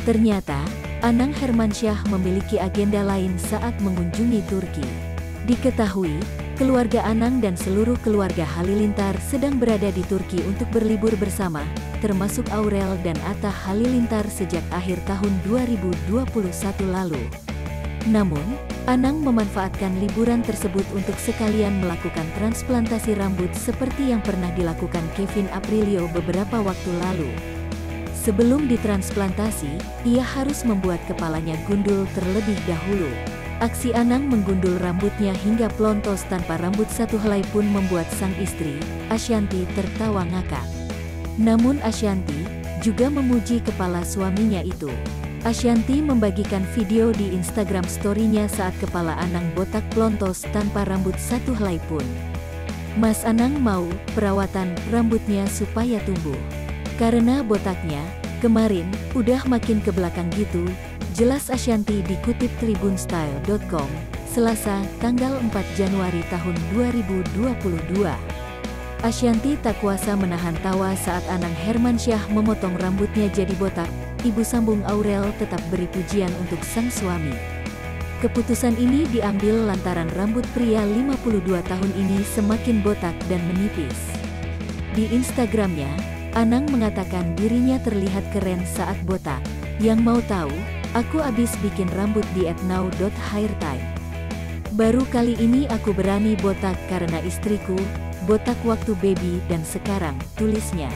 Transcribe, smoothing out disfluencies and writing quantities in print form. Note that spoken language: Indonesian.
Ternyata, Anang Hermansyah memiliki agenda lain saat mengunjungi Turki. Diketahui, keluarga Anang dan seluruh keluarga Halilintar sedang berada di Turki untuk berlibur bersama, termasuk Aurel dan Atta Halilintar sejak akhir tahun 2021 lalu. Namun, Anang memanfaatkan liburan tersebut untuk sekalian melakukan transplantasi rambut seperti yang pernah dilakukan Kevin Aprilio beberapa waktu lalu. Sebelum ditransplantasi, ia harus membuat kepalanya gundul terlebih dahulu. Aksi Anang menggundul rambutnya hingga plontos tanpa rambut satu helai pun membuat sang istri, Ashanty, tertawa ngakak. Namun Ashanty juga memuji kepala suaminya itu. Ashanty membagikan video di Instagram story-nya saat kepala Anang botak plontos tanpa rambut satu helai pun. Mas Anang mau perawatan rambutnya supaya tumbuh. Karena botaknya, kemarin, udah makin ke belakang gitu, jelas Ashanty dikutip tribunstyle.com, Selasa, tanggal 4 Januari tahun 2022. Ashanty tak kuasa menahan tawa saat Anang Hermansyah memotong rambutnya jadi botak. Ibu sambung Aurel tetap beri pujian untuk sang suami. Keputusan ini diambil lantaran rambut pria 52 tahun ini semakin botak dan menipis. Di Instagramnya, Anang mengatakan dirinya terlihat keren saat botak. Yang mau tahu, aku abis bikin rambut di @now.hairtime. Baru kali ini aku berani botak karena istriku botak waktu baby dan sekarang, tulisnya.